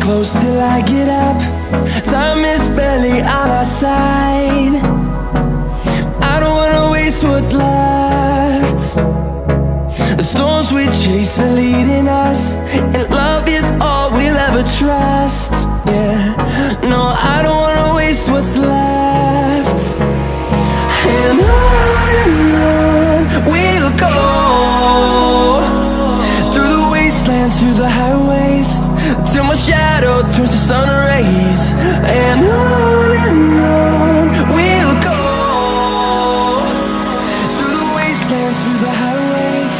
close till I get up. Time is barely on our side. I don't wanna waste what's left. The storms we chase are leading us, and love is all we'll ever trust. Yeah, no, I don't wanna waste what's left. And on we'll go, through the wastelands, through the highways, till my shadow turns to sun rays. And on we'll go, through the wastelands, through the highways,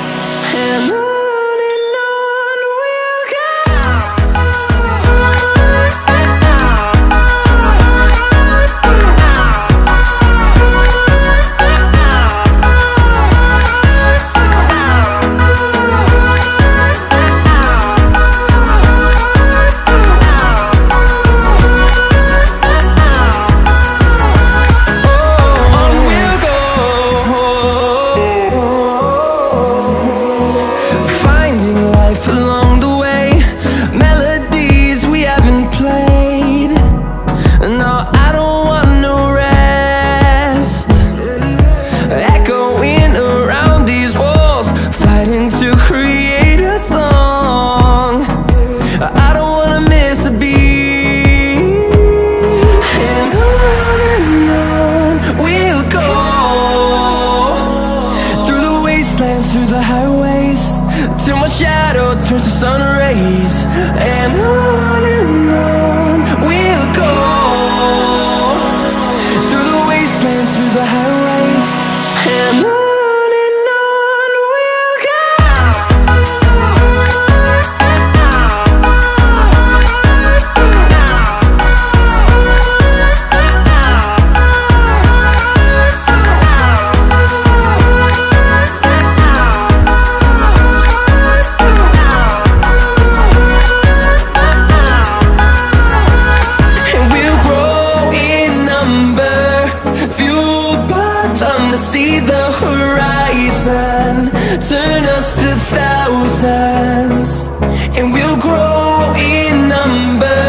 and on we'll go. Through the highways, till my shadow turns to sun rays. And on we'll go, through the wastelands, through the highways, and on we'll go. See the horizon turn us to thousands, and we'll grow in number,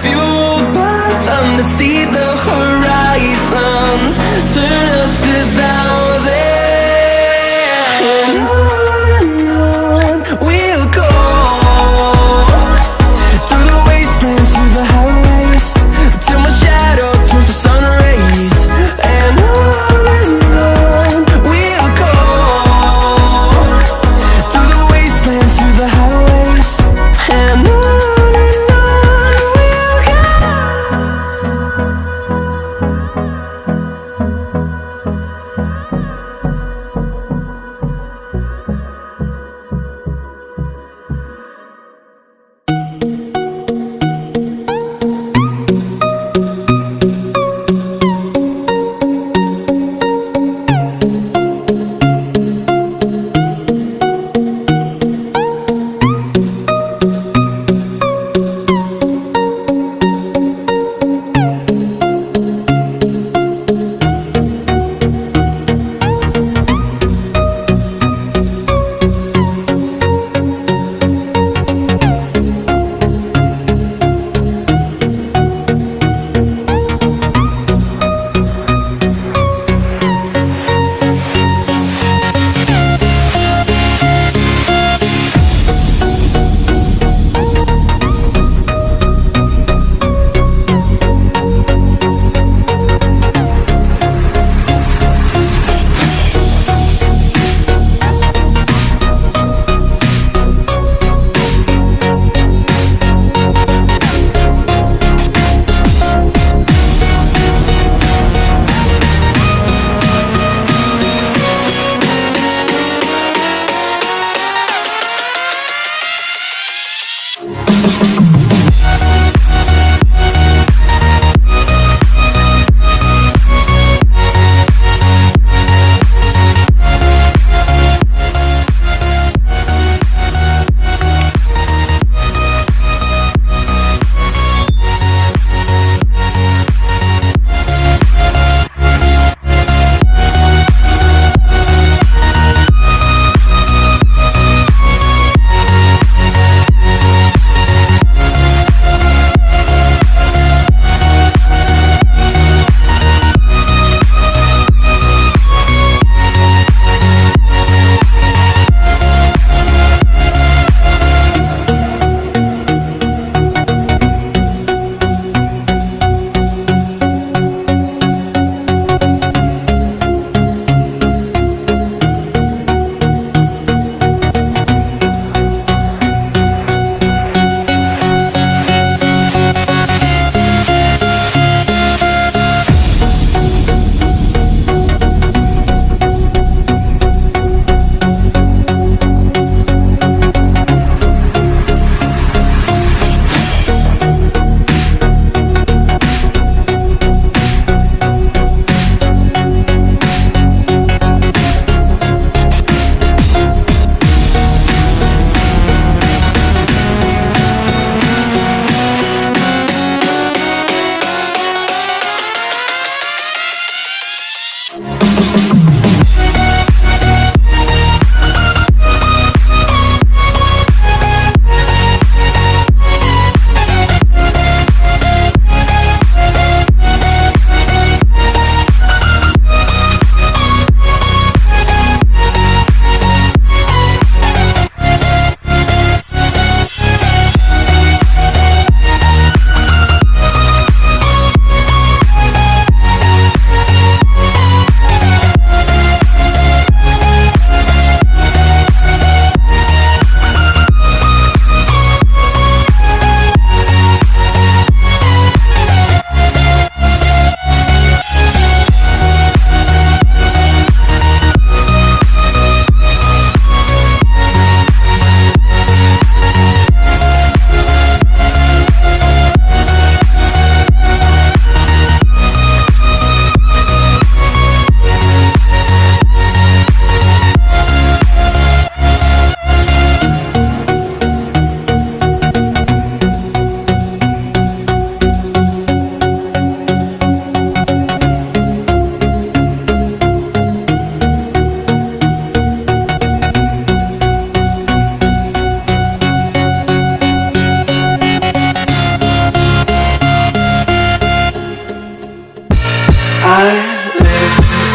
fueled by them. To see the horizon turn us to thousands, and on we'll go, through the wastelands, through the highways, till my shadow turns to sun rays. And we'll go, through the wastelands, through the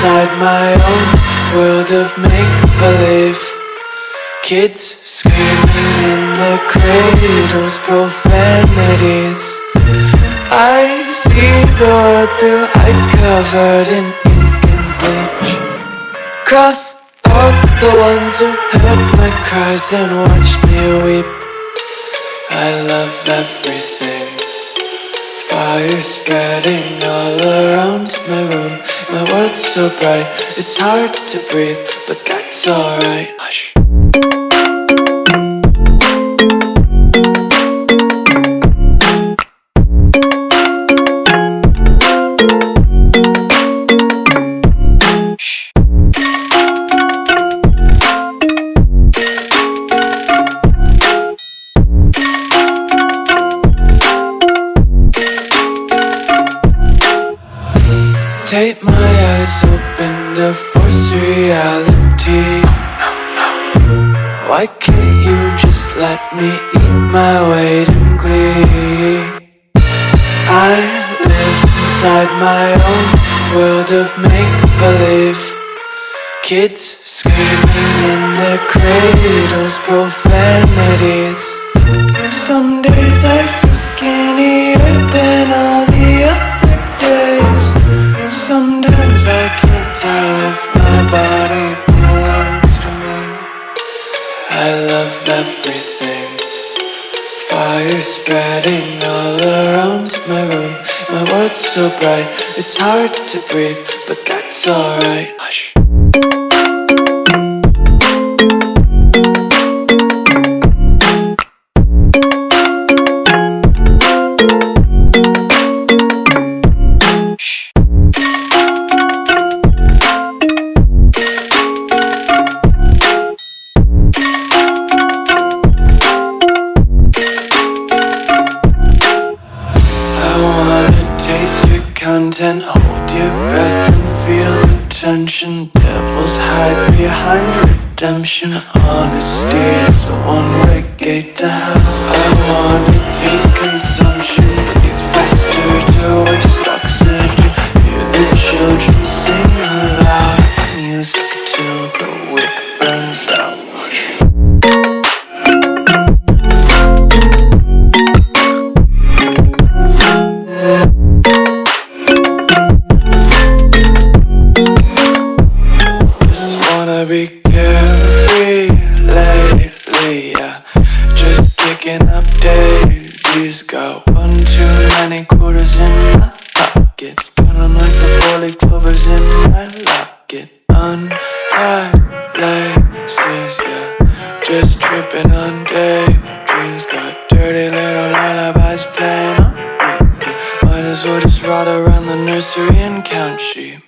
inside my own world of make-believe. Kids screaming in their cradles, profanities. I see the world through eyes covered in ink and bleach. Cross out the ones who heard my cries and watched me weep. I love everything. Fire spreading all around my room. My world's so bright, it's hard to breathe, but that's alright. Hush. Tape my eyes open to force reality. Why can't you just let me eat my weight in glee? I live inside my own world of make-believe. Kids screaming in their cradles, profanities. Some days I feel skinnier than all the other days. Sometimes I can't tell if my body belongs to me. I love everything. Fire spreading all around my room. My world's so bright, it's hard to breathe, but that's alright. Hush. Content, hold your breath and feel the tension. Devils hide behind redemption. Honesty is a one-way gate to hell. I wanna taste consumption. Breathe faster to waste oxygen. Hear the children sing aloud. It's music till the wick burns out. Be carefree lately, yeah. Just picking up daisies. Got one too many quarters in my pockets. Counting like the 4-leaf clovers in my locket. Untied laces, yeah. Just tripping on daydreams. Got dirty little lullabies playing on repeat. Might as well just ride around the nursery and count sheep.